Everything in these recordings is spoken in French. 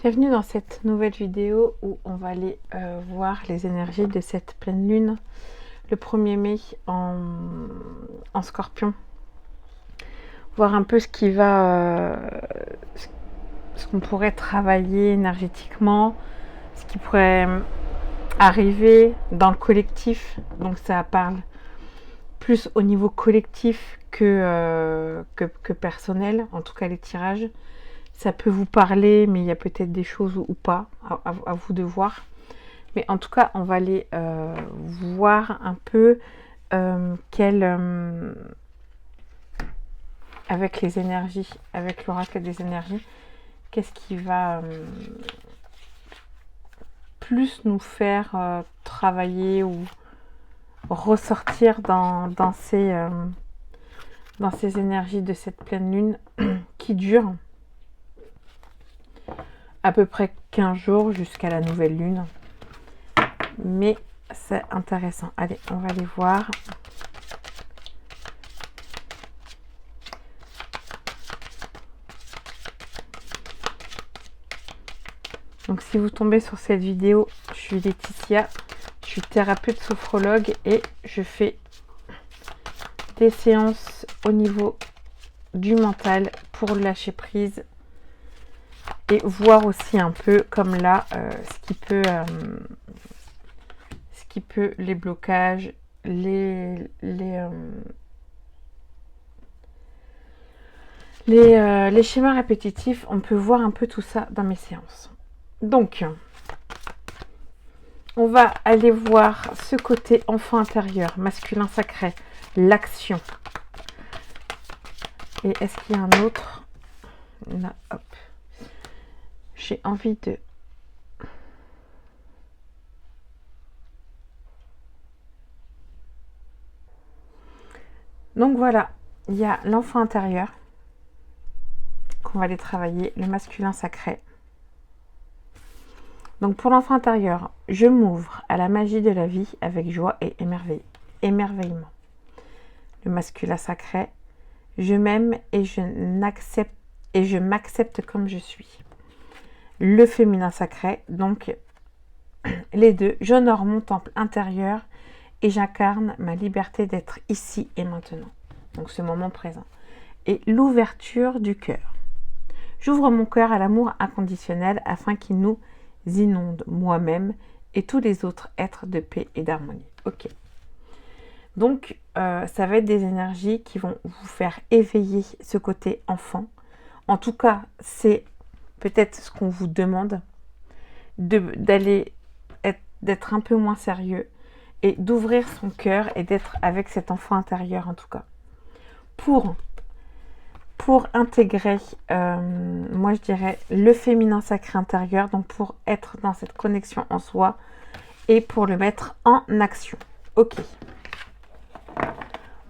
Bienvenue dans cette nouvelle vidéo où on va aller voir les énergies de cette pleine lune le 1er mai en Scorpion. Voir un peu ce qui va, ce qu'on pourrait travailler énergétiquement, ce qui pourrait arriver dans le collectif. Donc ça parle plus au niveau collectif que personnel, en tout cas les tirages. Ça peut vous parler, mais il y a peut-être des choses ou pas, à vous de voir. Mais en tout cas, on va aller voir un peu avec les énergies, avec l'oracle des énergies, qu'est-ce qui va plus nous faire travailler ou ressortir dans ces énergies de cette pleine lune qui dure à peu près 15 jours jusqu'à la nouvelle lune. Mais c'est intéressant. Allez, on va aller voir. Donc si vous tombez sur cette vidéo, je suis Laetitia, je suis thérapeute sophrologue et je fais des séances au niveau du mental pour lâcher prise et voir aussi un peu comme là ce qui peut les blocages, les schémas répétitifs. On peut voir un peu tout ça dans mes séances. Donc on va aller voir ce côté enfant intérieur, masculin sacré, l'action. Et est-ce qu'il y a un autre? Là, hop. J'ai envie de... Donc voilà, il y a l'enfant intérieur qu'on va aller travailler, le masculin sacré. Donc pour l'enfant intérieur, je m'ouvre à la magie de la vie avec joie et émerveillement. Le masculin sacré, je m'aime et je m'accepte comme je suis. Le féminin sacré, donc les deux, j'honore mon temple intérieur et j'incarne ma liberté d'être ici et maintenant. Donc ce moment présent. Et l'ouverture du cœur. J'ouvre mon cœur à l'amour inconditionnel afin qu'il nous inonde moi-même et tous les autres êtres de paix et d'harmonie. Ok. Donc ça va être des énergies qui vont vous faire éveiller ce côté enfant. En tout cas, c'est peut-être ce qu'on vous demande, d'être un peu moins sérieux et d'ouvrir son cœur et d'être avec cet enfant intérieur en tout cas. Pour intégrer, moi je dirais, le féminin sacré intérieur, donc pour être dans cette connexion en soi et pour le mettre en action. Ok.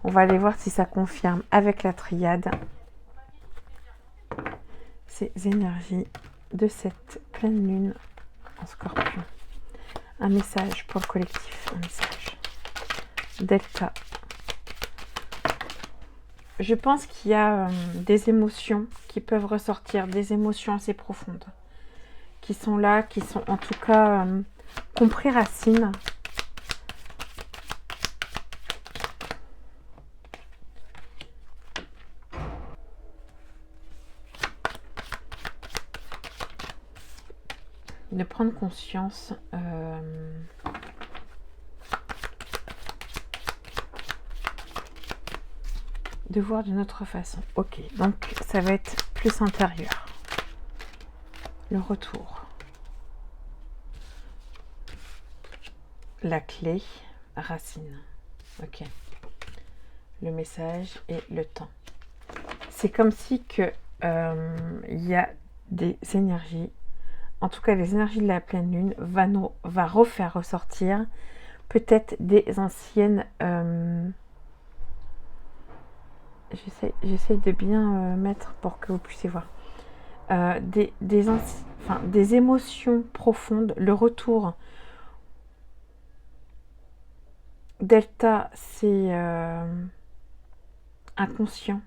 On va aller voir si ça confirme avec la triade ces énergies de cette pleine lune en Scorpion. Un message pour le collectif, un message. Delta. Je pense qu'il y a des émotions qui peuvent ressortir, des émotions assez profondes, qui sont là, qui sont en tout cas compris racines. De prendre conscience de voir d'une autre façon. Ok, donc ça va être plus intérieur. Le retour. La clé, racine. Ok. Le message et le temps. C'est comme si que y a des énergies, en tout cas les énergies de la pleine lune va refaire ressortir peut-être des anciennes... J'essaie de bien mettre pour que vous puissiez voir. Des émotions profondes, le retour. Delta, c'est inconscient.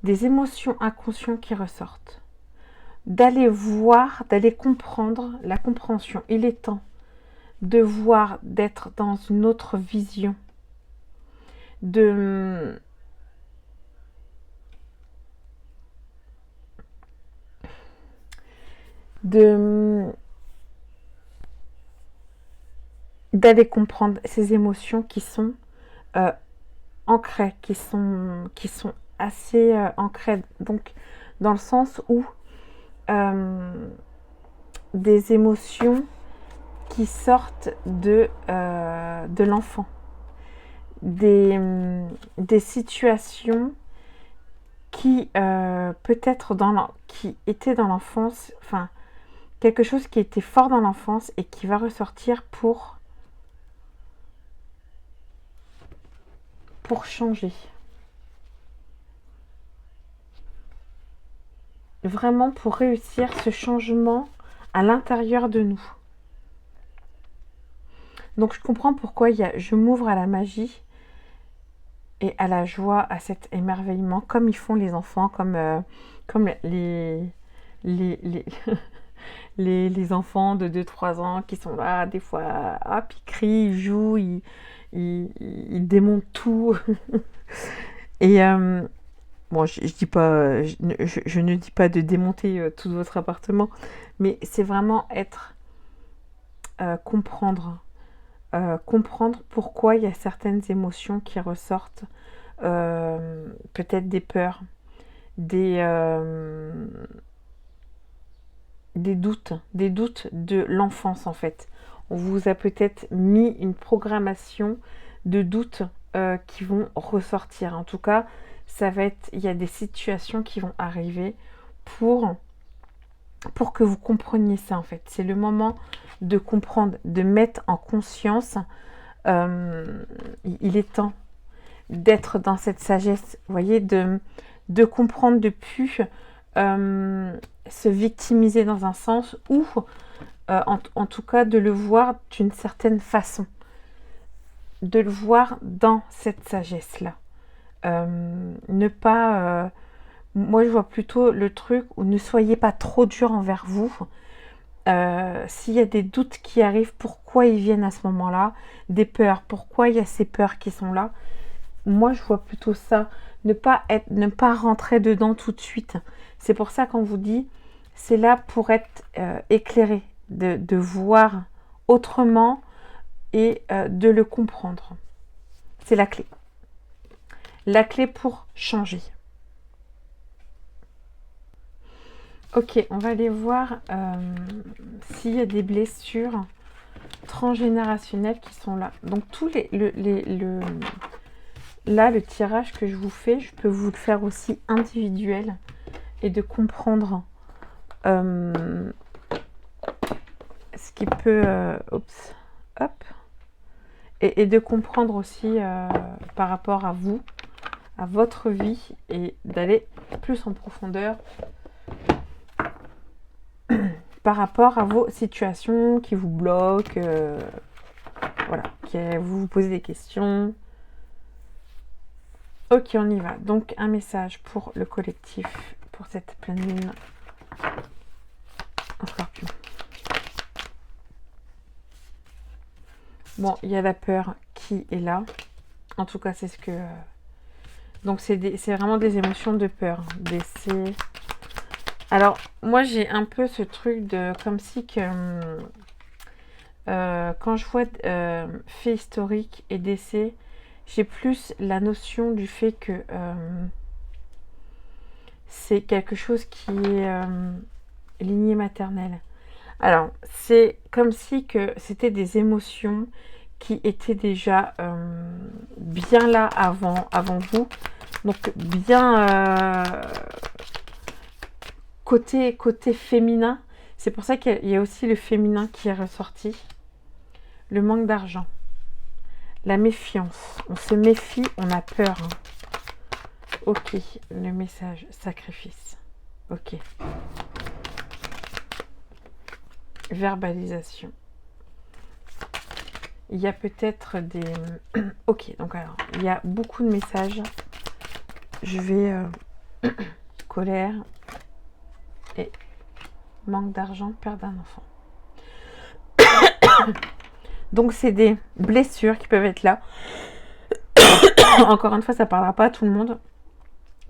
Des émotions inconscientes qui ressortent. d'aller voir, d'aller comprendre la compréhension. Il est temps de voir, d'être dans une autre vision, de d'aller comprendre ces émotions qui sont ancrées, qui sont assez ancrées. Donc, dans le sens où des émotions qui sortent de l'enfant. Des situations qui peut-être qui étaient dans l'enfance, enfin, quelque chose qui était fort dans l'enfance et qui va ressortir pour changer. Vraiment pour réussir ce changement à l'intérieur de nous. Donc je comprends pourquoi je m'ouvre à la magie et à la joie, à cet émerveillement, comme ils font les enfants, comme les les enfants de 2-3 ans qui sont là, des fois, hop, ils crient, ils jouent, ils démontent tout. Et bon, je dis pas, je ne dis pas de démonter tout votre appartement, mais c'est vraiment être, comprendre. Comprendre pourquoi il y a certaines émotions qui ressortent, peut-être des peurs, des doutes de l'enfance en fait. On vous a peut-être mis une programmation de doutes qui vont ressortir. En tout cas, ça va être, il y a des situations qui vont arriver pour que vous compreniez ça en fait. C'est le moment de comprendre, de mettre en conscience. Il est temps d'être dans cette sagesse, vous voyez, de comprendre, de plus se victimiser dans un sens ou en tout cas de le voir d'une certaine façon, de le voir dans cette sagesse là, ne pas moi je vois plutôt le truc où ne soyez pas trop dur envers vous. S'il y a des doutes qui arrivent, pourquoi ils viennent à ce moment là, des peurs, pourquoi il y a ces peurs qui sont là, moi je vois plutôt ça, ne pas rentrer dedans tout de suite. C'est pour ça qu'on vous dit, c'est là pour être éclairé, de voir autrement et de le comprendre. C'est la clé. La clé pour changer. Ok, on va aller voir s'il y a des blessures transgénérationnelles qui sont là. Donc tous là, le tirage que je vous fais, je peux vous le faire aussi individuel et de comprendre ce qui peut... oups, hop. Et de comprendre aussi par rapport à vous, à votre vie, et d'aller plus en profondeur par rapport à vos situations qui vous bloquent, voilà, vous vous posez des questions. Ok, on y va. Donc, un message pour le collectif, pour cette pleine lune en Scorpion. Bon, il y a la peur qui est là. En tout cas, c'est ce que... Donc, c'est vraiment des émotions de peur. Alors, moi, j'ai un peu ce truc de... Comme si que... quand je vois fait historique et décès, j'ai plus la notion du fait que c'est quelque chose qui est lignée maternelle. Alors, c'est comme si que c'était des émotions qui étaient déjà bien là avant vous. Donc, bien côté féminin. C'est pour ça qu'il y a aussi le féminin qui est ressorti. Le manque d'argent. La méfiance. On se méfie, on a peur. Hein. Ok, le message, sacrifice. Ok. Verbalisation. Il y a peut-être des... Ok, donc alors, il y a beaucoup de messages. Je vais... colère et manque d'argent, perte d'un enfant. Donc c'est des blessures qui peuvent être là. Encore une fois, ça ne parlera pas à tout le monde.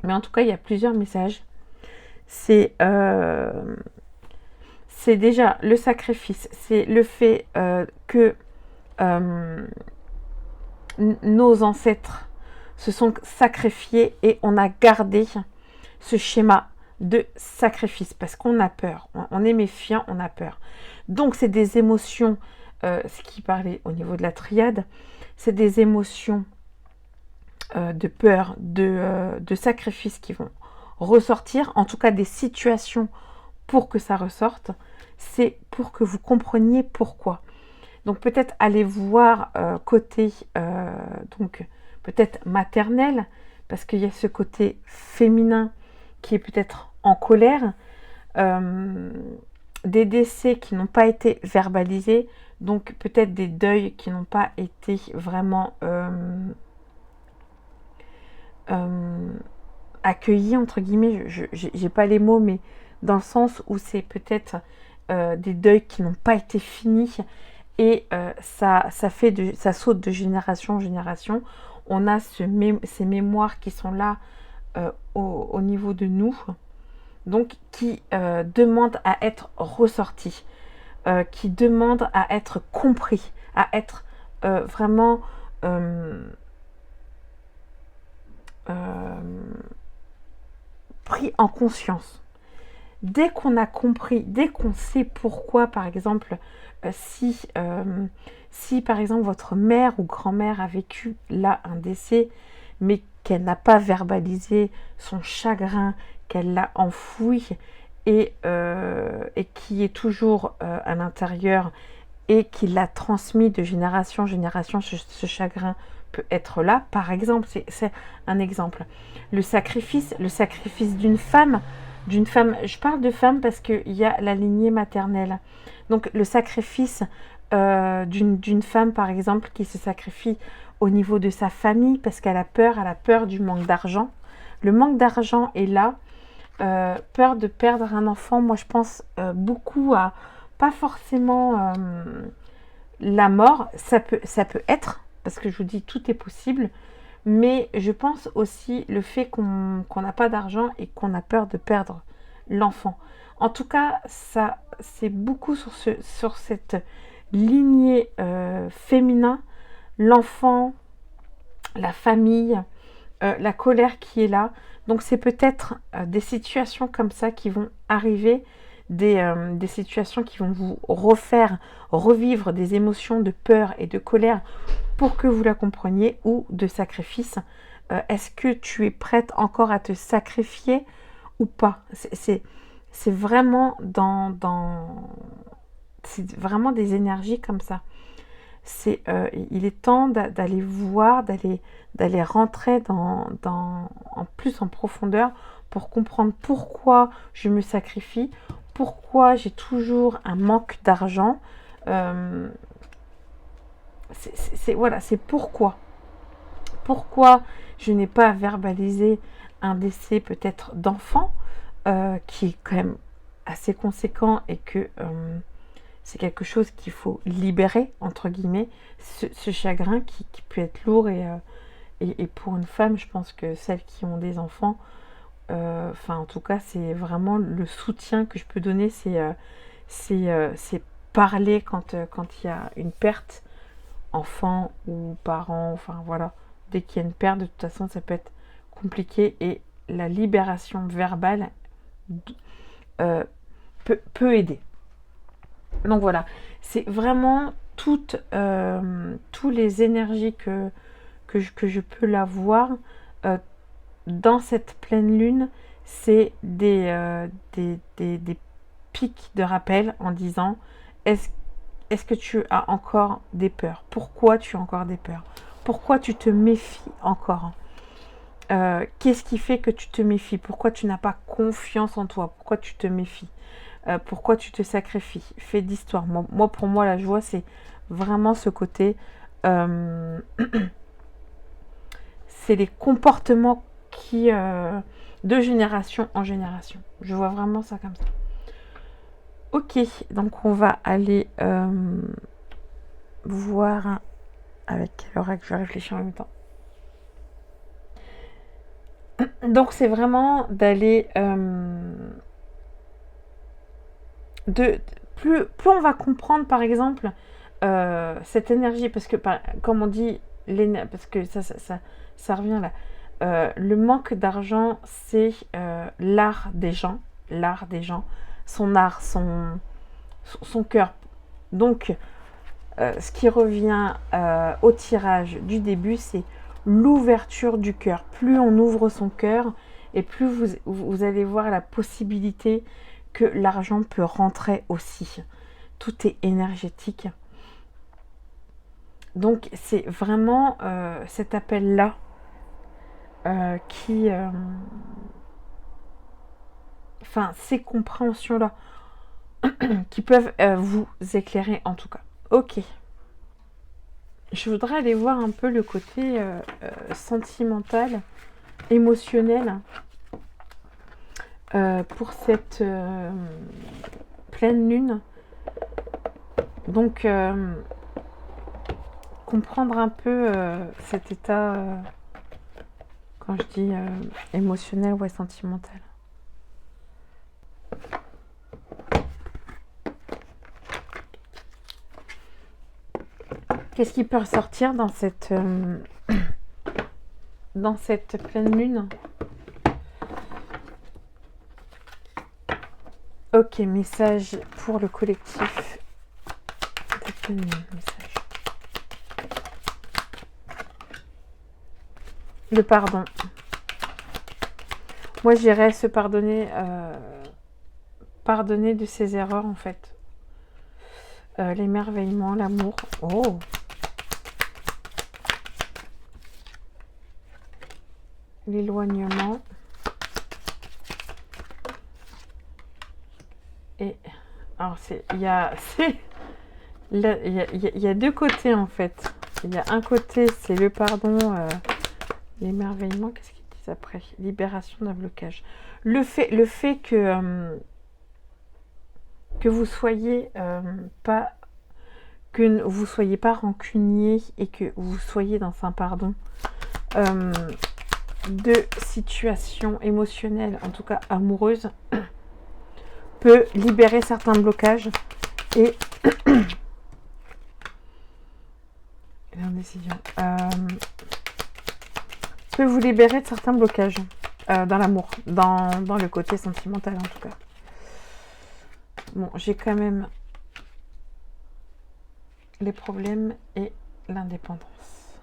Mais en tout cas, il y a plusieurs messages. C'est déjà le sacrifice. C'est le fait que nos ancêtres se sont sacrifiés et on a gardé ce schéma de sacrifice parce qu'on a peur. On est méfiant, on a peur. Donc, c'est des émotions, ce qui parlait au niveau de la triade, c'est des émotions de peur, de sacrifice qui vont ressortir, en tout cas des situations pour que ça ressorte, c'est pour que vous compreniez pourquoi. Donc peut-être aller voir côté, donc peut-être maternel, parce qu'il y a ce côté féminin qui est peut-être en colère, des décès qui n'ont pas été verbalisés, donc peut-être des deuils qui n'ont pas été vraiment accueillis, entre guillemets, je n'ai pas les mots, mais dans le sens où c'est peut-être des deuils qui n'ont pas été finis, et ça saute de génération en génération. On a ces mémoires qui sont là au niveau de nous, donc qui demandent à être ressortis, qui demandent à être compris, à être vraiment pris en conscience. Dès qu'on a compris, dès qu'on sait pourquoi, par exemple, si par exemple votre mère ou grand-mère a vécu là un décès, mais qu'elle n'a pas verbalisé son chagrin, qu'elle l'a enfoui et qui est toujours à l'intérieur et qui l'a transmis de génération en génération, ce chagrin peut être là. Par exemple, c'est un exemple. Le sacrifice d'une femme, je parle de femme parce qu'il y a la lignée maternelle. Donc le sacrifice d'une femme, par exemple, qui se sacrifie au niveau de sa famille parce qu'elle a peur du manque d'argent. Le manque d'argent est là. Peur de perdre un enfant, moi je pense beaucoup à, pas forcément la mort, ça peut être, parce que je vous dis tout est possible, mais je pense aussi le fait qu'on n'a pas d'argent et qu'on a peur de perdre l'enfant. En tout cas, ça c'est beaucoup sur cette lignée féminin, l'enfant, la famille, la colère qui est là. Donc c'est peut-être des situations comme ça qui vont arriver, des situations qui vont vous revivre des émotions de peur et de colère pour que vous la compreniez, ou de sacrifice. Est-ce que tu es prête encore à te sacrifier ou pas? C'est vraiment c'est vraiment des énergies comme ça. Il est temps d'aller voir, d'aller rentrer en plus en profondeur pour comprendre pourquoi je me sacrifie, pourquoi j'ai toujours un manque d'argent. C'est pourquoi. Pourquoi je n'ai pas verbalisé un décès peut-être d'enfant qui est quand même assez conséquent et que c'est quelque chose qu'il faut libérer, entre guillemets, ce chagrin qui peut être lourd et pour une femme, je pense que celles qui ont des enfants, en tout cas, c'est vraiment le soutien que je peux donner, c'est parler quand il y a une perte, enfant ou parent, enfin voilà, dès qu'il y a une perte, de toute façon, ça peut être compliqué et la libération verbale peut aider. Donc voilà, c'est vraiment toutes les énergies que je peux la voir dans cette pleine lune, c'est des pics de rappel en disant est-ce que tu as encore des peurs? Pourquoi tu as encore des peurs? Pourquoi tu te méfies encore? Qu'est-ce qui fait que tu te méfies? Pourquoi tu n'as pas confiance en toi? Pourquoi tu te méfies? Pourquoi tu te sacrifies? Fait d'histoire. Pour moi, la joie, c'est vraiment ce côté. C'est les comportements qui, de génération en génération. Je vois vraiment ça comme ça. Ok, donc on va aller voir avec quel oracle je réfléchis en même temps. Donc c'est vraiment d'aller plus on va comprendre par exemple cette énergie, parce que comme on dit parce que ça revient là. Le manque d'argent, c'est l'art des gens, son art, son cœur. Donc, ce qui revient au tirage du début, c'est l'ouverture du cœur. Plus on ouvre son cœur, et plus vous allez voir la possibilité que l'argent peut rentrer aussi. Tout est énergétique. Donc, c'est vraiment cet appel-là qui... Enfin, ces compréhensions-là qui peuvent vous éclairer en tout cas. Ok. Je voudrais aller voir un peu le côté sentimental, émotionnel pour cette pleine lune. Donc, comprendre un peu cet état, quand je dis émotionnel ou sentimental. Qu'est-ce qui peut ressortir dans cette pleine lune? Ok, message pour le collectif. Message. Le pardon. Moi, j'irais se pardonner, pardonner de ses erreurs en fait. L'émerveillement, l'amour. Oh! L'éloignement. Et alors il y a deux côtés en fait. Il y a un côté, c'est le pardon, l'émerveillement. Qu'est-ce qu'ils disent après? Libération d'un blocage. Le fait que vous soyez pas rancunier et que vous soyez dans un pardon de situations émotionnelles, en tout cas amoureuses, peut libérer certains blocages et l'indécision peut vous libérer de certains blocages dans l'amour, dans le côté sentimental en tout cas. Bon, j'ai quand même les problèmes et l'indépendance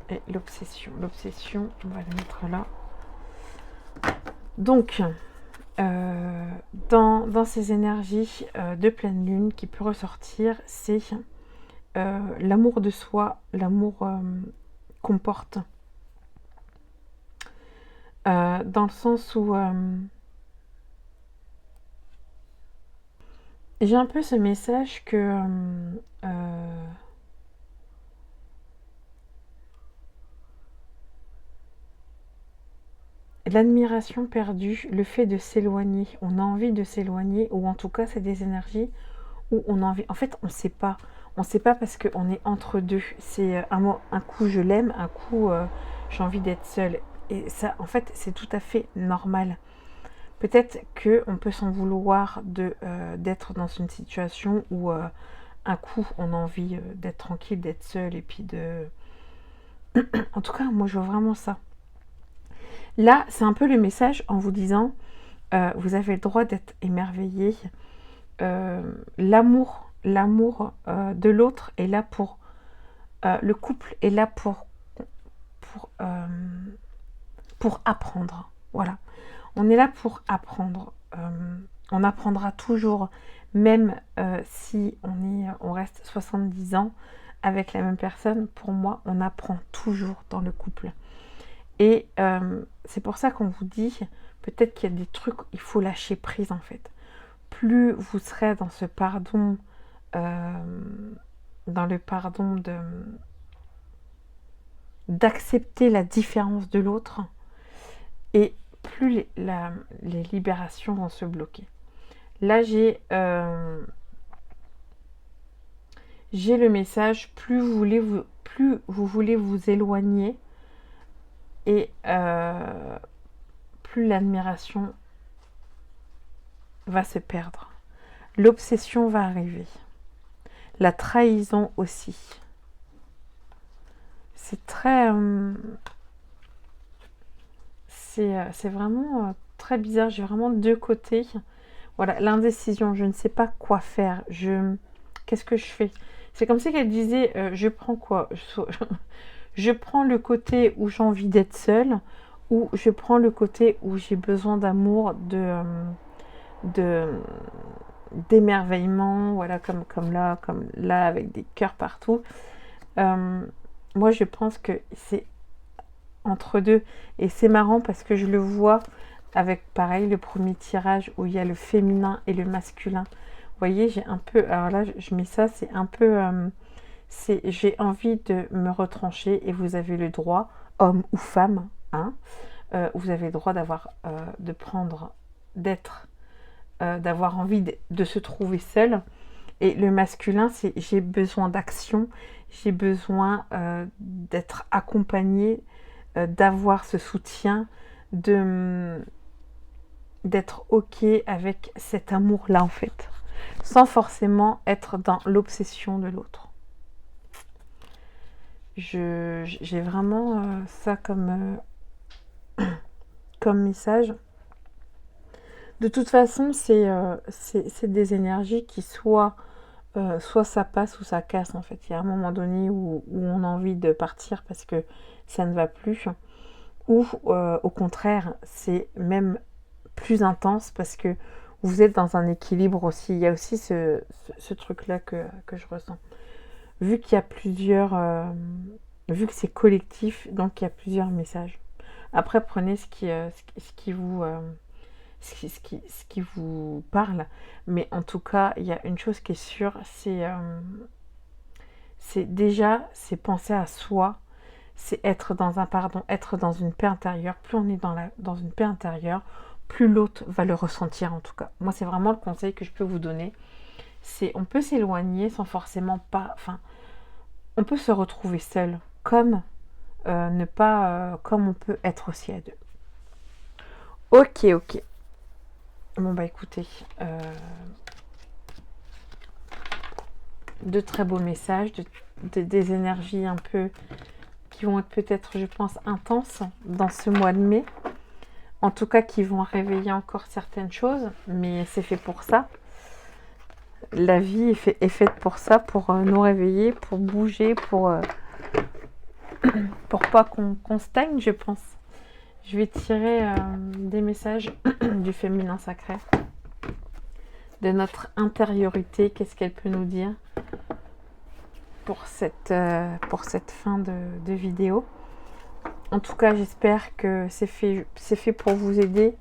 et l'obsession. L'obsession, on va le mettre là. Donc, dans ces énergies de pleine lune qui peut ressortir, c'est l'amour de soi, l'amour qu'on porte. Dans le sens où j'ai un peu ce message que l'admiration perdue, le fait de s'éloigner, on a envie de s'éloigner, ou en tout cas c'est des énergies où on a envie, en fait on sait pas parce qu'on est entre deux, c'est un coup je l'aime, un coup j'ai envie d'être seule, et ça en fait c'est tout à fait normal. Peut-être qu'on peut s'en vouloir d'être dans une situation où un coup on a envie d'être tranquille, d'être seul, et puis de... En tout cas, moi je vois vraiment ça. Là, c'est un peu le message en vous disant, vous avez le droit d'être émerveillé. L'amour de l'autre est là pour... le couple est là pour apprendre. Voilà. On est là pour apprendre. On apprendra toujours, même si on reste 70 ans avec la même personne. Pour moi, on apprend toujours dans le couple. Et c'est pour ça qu'on vous dit, peut-être qu'il y a des trucs, il faut lâcher prise en fait. Plus vous serez dans ce pardon, dans le pardon d'accepter la différence de l'autre, et plus les libérations vont se bloquer. Là, j'ai le message, plus vous voulez vous éloigner et plus l'admiration va se perdre. L'obsession va arriver. La trahison aussi. C'est très... c'est vraiment très bizarre. J'ai vraiment deux côtés. Voilà, l'indécision. Je ne sais pas quoi faire. Qu'est-ce que je fais? C'est comme si qu'elle disait, je prends quoi? Je prends le côté où j'ai envie d'être seule, ou je prends le côté où j'ai besoin d'amour, d'émerveillement, voilà, comme là, avec des cœurs partout. Moi, je pense que c'est entre deux. Et c'est marrant parce que je le vois avec, pareil, le premier tirage où il y a le féminin et le masculin. Vous voyez, j'ai un peu... Alors là, je mets ça, c'est un peu... j'ai envie de me retrancher et vous avez le droit, homme ou femme, hein, vous avez le droit de prendre, d'avoir envie de se trouver seul. Et le masculin, c'est j'ai besoin d'action, j'ai besoin d'être accompagné, d'avoir ce soutien, d'être OK avec cet amour-là, en fait, sans forcément être dans l'obsession de l'autre. J'ai vraiment ça comme message. De toute façon, c'est des énergies qui soit ça passe ou ça casse, en fait. Il y a un moment donné où on a envie de partir parce que ça ne va plus, ou au contraire, c'est même plus intense parce que vous êtes dans un équilibre aussi. Il y a aussi ce truc-là que je ressens. Vu qu'il y a plusieurs... vu que c'est collectif, donc il y a plusieurs messages. Après, prenez ce qui vous parle, mais en tout cas, il y a une chose qui est sûre, c'est penser à soi, c'est être dans être dans une paix intérieure. Plus on est dans une paix intérieure, plus l'autre va le ressentir, en tout cas. Moi, c'est vraiment le conseil que je peux vous donner. C'est, on peut s'éloigner sans forcément pas... Enfin, on peut se retrouver seul, comme comme on peut être aussi à deux. Ok. Bon, bah écoutez, de très beaux messages, des énergies un peu qui vont être peut-être, je pense, intenses dans ce mois de mai. En tout cas, qui vont réveiller encore certaines choses, mais c'est fait pour ça. La vie est faite pour ça, pour nous réveiller, pour bouger, pour pas qu'on stagne, je pense. Je vais tirer des messages du féminin sacré, de notre intériorité, qu'est-ce qu'elle peut nous dire pour cette fin de vidéo. En tout cas, j'espère que c'est fait pour vous aider.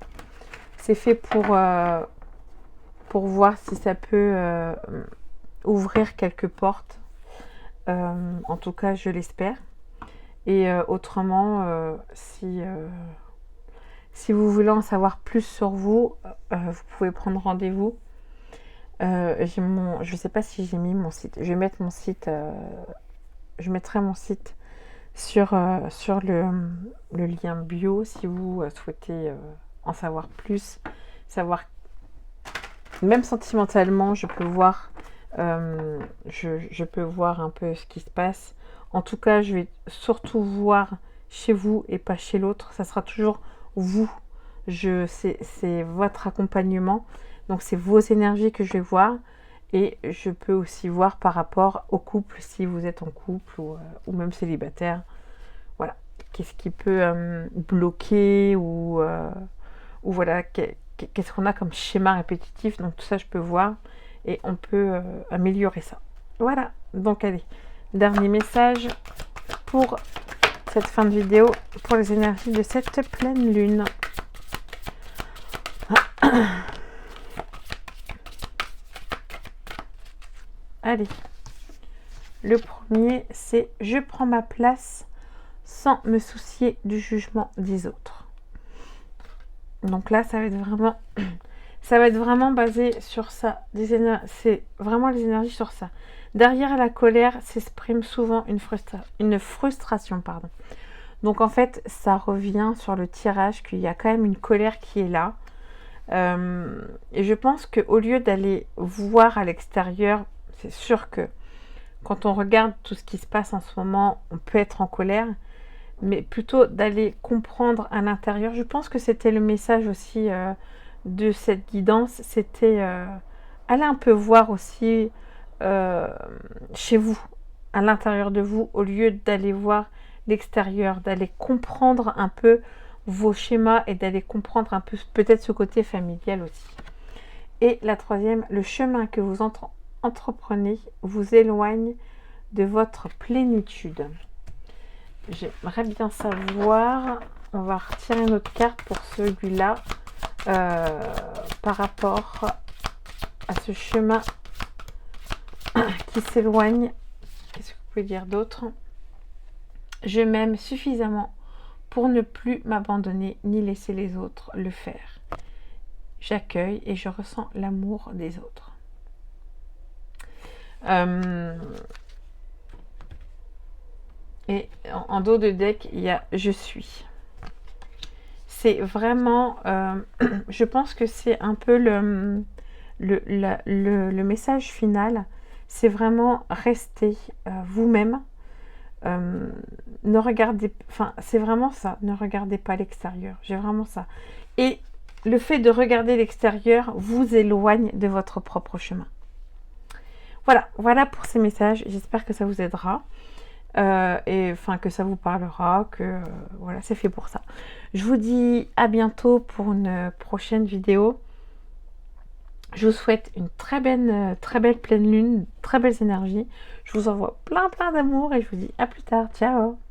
C'est fait pour voir si ça peut ouvrir quelques portes. En tout cas, je l'espère. Et autrement, si vous voulez en savoir plus sur vous, vous pouvez prendre rendez-vous. Je ne sais pas si j'ai mis mon site. Je vais mettre mon site. Je mettrai mon site sur le lien bio si vous souhaitez en savoir plus. Savoir, même sentimentalement, je peux voir. Je peux voir un peu ce qui se passe. En tout cas, je vais surtout voir chez vous et pas chez l'autre. Ça sera toujours vous. C'est votre accompagnement. Donc, c'est vos énergies que je vais voir. Et je peux aussi voir par rapport au couple, si vous êtes en couple ou même célibataire. Voilà. Qu'est-ce qui peut bloquer ou voilà, qu'est-ce qu'on a comme schéma répétitif. Donc, tout ça, je peux voir. Et on peut améliorer ça. Voilà. Donc, allez. Dernier message pour cette fin de vidéo, pour les énergies de cette pleine lune. Allez. Le premier, c'est « Je prends ma place sans me soucier du jugement des autres ». Donc là, ça va être vraiment... Ça va être vraiment basé sur ça. C'est vraiment les énergies sur ça. Derrière la colère s'exprime souvent une frustration. Pardon. Donc en fait, ça revient sur le tirage qu'il y a quand même une colère qui est là. Et je pense qu'au lieu d'aller voir à l'extérieur, c'est sûr que quand on regarde tout ce qui se passe en ce moment, on peut être en colère, mais plutôt d'aller comprendre à l'intérieur. Je pense que c'était le message aussi de cette guidance, c'était aller un peu voir aussi chez vous, à l'intérieur de vous, au lieu d'aller voir l'extérieur, d'aller comprendre un peu vos schémas et d'aller comprendre un peu peut-être ce côté familial aussi. Et la troisième, le chemin que vous entreprenez vous éloigne de votre plénitude. J'aimerais bien savoir, on va retirer une autre carte pour celui-là par rapport à ce chemin qui s'éloigne. Qu'est-ce que vous pouvez dire d'autre? Je m'aime suffisamment pour ne plus m'abandonner ni laisser les autres le faire. J'accueille et je ressens l'amour des autres. Et en dos de deck, il y a je suis. C'est vraiment, je pense que c'est un peu le message final. C'est vraiment rester vous-même. Ne regardez, enfin, c'est vraiment ça. Ne regardez pas l'extérieur. J'ai vraiment ça. Et le fait de regarder l'extérieur vous éloigne de votre propre chemin. Voilà pour ces messages. J'espère que ça vous aidera. Et enfin que ça vous parlera, que voilà, c'est fait pour ça. Je vous dis à bientôt pour une prochaine vidéo. Je vous souhaite une très belle pleine lune, très belles énergies. Je vous envoie plein d'amour et je vous dis à plus tard. Ciao!